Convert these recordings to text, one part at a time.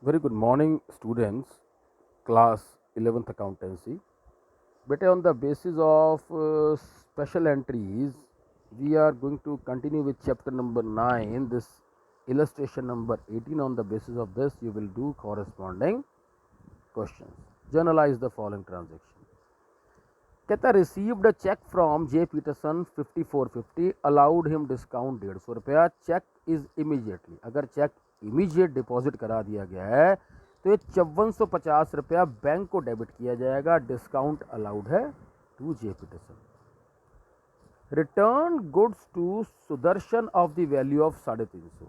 Very good morning, students. Class 11th Accountancy. But on the basis of special entries, we are going to continue with chapter number 9. This illustration number 18. On the basis of this, you will do corresponding questions. Journalize the following transaction. कहता received a check from J. Peterson 5450 allowed him discount 150 रुपया. Cheque is immediately. अगर cheque immediate deposit करा दिया गया है तो ये 5450 रुपया बैंक को डेबिट किया जाएगा. डिस्काउंट अलाउड है to J Peterson. Return goods to Sudarshan of the value of 350.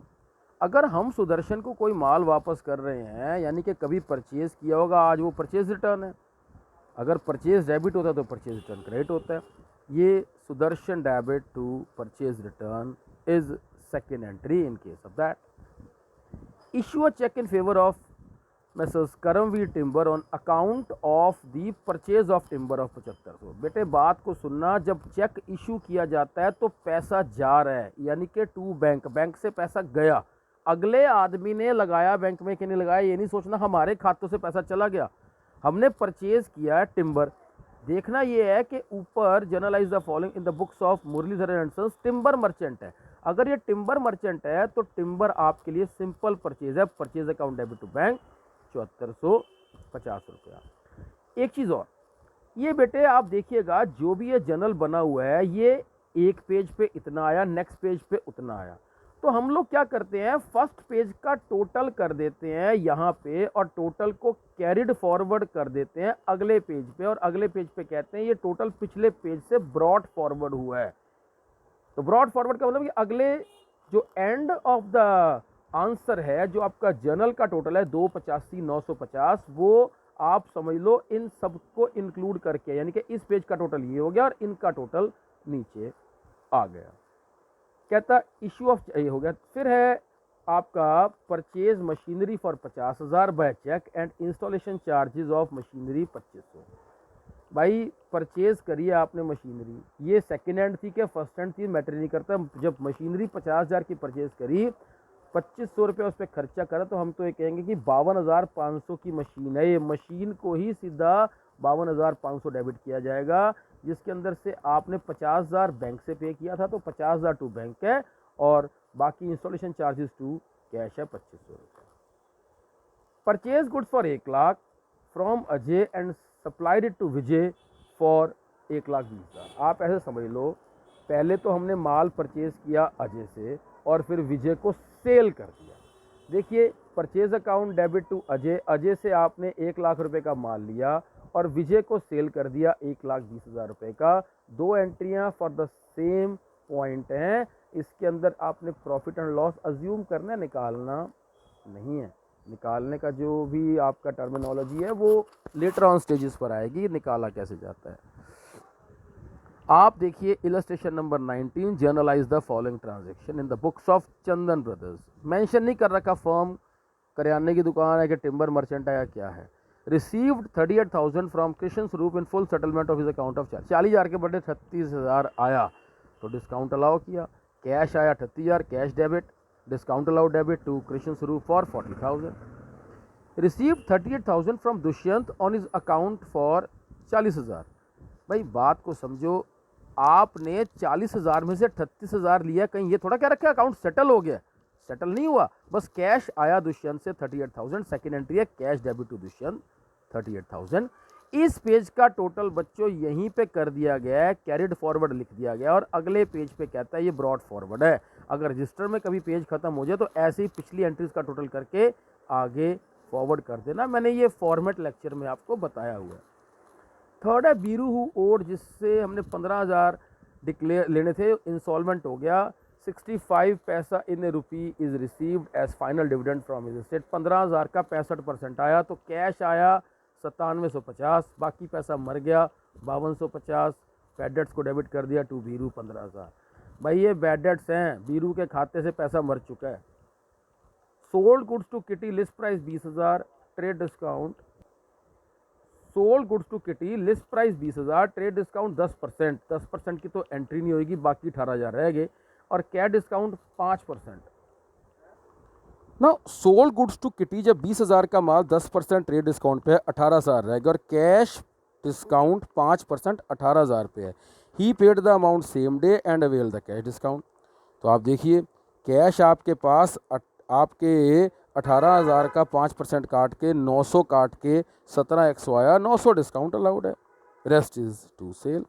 अगर हम सुदर्शन को कोई माल वापस कर रहे हैं यानी कि कभी परचेज किया होगा, आज वो परचेज रिटर्न है. अगर परचेज डेबिट होता है तो परचेज रिटर्न क्रेडिट होता है. ये Sudarshan debit to purchase return is second entry in case of that. Issue a cheque in favour of messrs Karamvir timber on account of the purchase of timber of 7500. बेटे बात को सुनना, जब चेक इशू किया जाता है तो पैसा जा रहा है यानी कि टू बैंक. बैंक से पैसा गया, अगले आदमी ने लगाया बैंक में कि नहीं लगाया ये नहीं सोचना, हमारे खातों से पैसा चला गया. हमने परचेज किया है टिम्बर. देखना ये है कि ऊपर journalize the following in the books of Muralidharan and sons. Timber merchant है. अगर ये टिम्बर मर्चेंट है तो टिम्बर आपके लिए सिंपल परचेज है. Purchase account debit to bank 7450 रुपया. एक चीज़ और, ये बेटे आप देखिएगा जो भी ये जर्नल बना हुआ है ये एक पेज पे इतना आया, नेक्स्ट पेज पे उतना आया. तो हम लोग क्या करते हैं, फर्स्ट पेज का टोटल कर देते हैं यहाँ पे और टोटल को कैरिड फॉरवर्ड कर देते हैं अगले पेज पे, और अगले पेज पे कहते हैं ये टोटल पिछले पेज से ब्रॉड फॉरवर्ड हुआ है. तो ब्रॉड फॉरवर्ड का मतलब कि अगले जो एंड ऑफ द आंसर है, जो आपका जर्नल का टोटल है 285,950, वो आप समझ लो इन सबको इंक्लूड करके, यानी कि इस पेज का टोटल ये हो गया और इनका टोटल नीचे आ गया. कहता इशू ऑफ ये हो गया. फिर है आपका purchase machinery for 50,000 by cheque and installation charges of machinery 2500. भाई परचेज करिए आपने मशीनरी, ये सेकेंड हैंड थी क्या फर्स्ट हैंड थी मैटर नहीं करता. जब मशीनरी 50,000 की परचेज करी, 2500 रुपये उस पर खर्चा करा, तो हम तो ये कहेंगे कि 52,500 की मशीन है. ये मशीन को ही सीधा 52,500 डेबिट किया जाएगा, जिसके अंदर से आपने 50,000 बैंक से पे किया था तो 50,000 टू बैंक है और बाकी इंस्टॉलेशन चार्जेस टू कैश है 2500 रुपये. Purchase goods for 1,00,000 from Ajay and supplied it to Vijay for 1,20,000. आप ऐसे समझ लो, पहले तो हमने माल परचेज किया अजय से और फिर विजय को सेल कर दिया. देखिए purchase account debit to Ajay, Ajay से आपने 1,00,000 रुपये का माल लिया और विजय को सेल कर दिया 1,20,000 रुपये का. दो एंट्रियां फॉर द सेम पॉइंट हैं. इसके अंदर आपने प्रॉफिट एंड लॉस अज्यूम करना, निकालना नहीं है. निकालने का जो भी आपका टर्मिनोलॉजी है वो लेटर ऑन स्टेजेस पर आएगी, निकाला कैसे जाता है. आप देखिए illustration number 19. Generalized the following transaction in the books of Chandan brothers. Mention नहीं कर रखा फर्म करियाने की दुकान है कि टिम्बर मर्चेंट है या क्या है. रिसीव्ड 38,000 फ्रॉम कृष्ण स्वरूप in full settlement of his account of 40,000 के बदले 36,000 आया तो डिस्काउंट अलाउ किया. कैश आया 38,000, cash debit, discount allow debit to Krishna Swaroop for 40,000. Received 38,000 from Dushyant on his account for 40,000. भाई बात को समझो, आपने 40,000 में से 38,000 लिया, कहीं ये थोड़ा क्या रखा अकाउंट सेटल हो गया. सेटल नहीं हुआ, बस कैश आया दुष्यंत से 38,000. सेकेंड एंट्री है कैश डेबिट टू दुष्यंत 38,000. इस पेज का टोटल बच्चों यहीं पे कर दिया गया है, कैरिड फॉरवर्ड लिख दिया गया और अगले पेज पे कहता है ये ब्रॉड फॉरवर्ड है. अगर रजिस्टर में कभी पेज खत्म हो जाए तो ऐसे ही पिछली एंट्रीज का टोटल करके आगे फॉरवर्ड कर देना. मैंने ये फॉर्मेट लेक्चर में आपको बताया हुआ है. थर्ड है बीरू हु ओड, जिससे हमने 15,000 डिक्लेयर लेने थे, इंसॉल्वेंट हो गया. 65 पैसा in rupee is received as final dividend from his estate. 15,000 का 65% आया तो कैश आया 9750, बाकी पैसा मर गया 5250. बैड डेट्स को डेबिट कर दिया टू बीरू 15,000. भाई ये बैड डेट्स हैं, बीरू के खाते से पैसा मर चुका है. Sold goods to Kitty, list price 20,000, trade discount. Sold goods to Kitty, list price 20,000, trade discount 10%. 10% की तो एंट्री नहीं होगी, बाकी 18,000 रह गए और कैश डिस्काउंट 5%. ना सोल्ड गुड्स टू किटी, जब 20,000 का माल 10% ट्रेड डिस्काउंट पे है 18,000 रहेगा और कैश डिस्काउंट 5% 18,000 पे है। He paid the amount same day and avail the cash discount. तो आप देखिए कैश आपके पास आपके 18,000 का 5% काट के 900 काट के 17,100 आया, 900 डिस्काउंट अलाउड है, rest is to sale.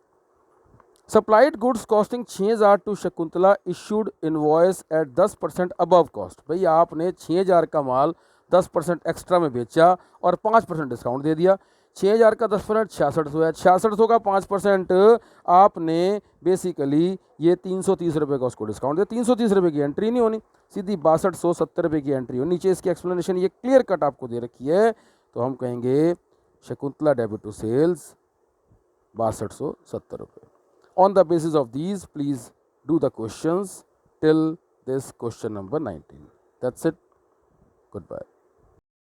Supplied goods costing 6,000 to Shakuntala issued invoice at 10% above cost. भाई आपने 6,000 का माल 10% एक्स्ट्रा में बेचा और 5% डिस्काउंट दे दिया। 6,000 का 10% 6600 है, 6600 का 5% आपने बेसिकली ये 330 रुपये का उसको डिस्काउंट दिया। 330 रुपये की एंट्री नहीं होनी, सीधी 6270 रुपये की एंट्री हो। नीचे इसकी एक्सप्लेनेशन ये क्लियर कट आपको दे रखी है। तो हम कहेंगे शकुंतला डेबिट टू सेल्स 6270 रुपये। On the basis of these, please do the questions till this question number 19. That's it. Goodbye.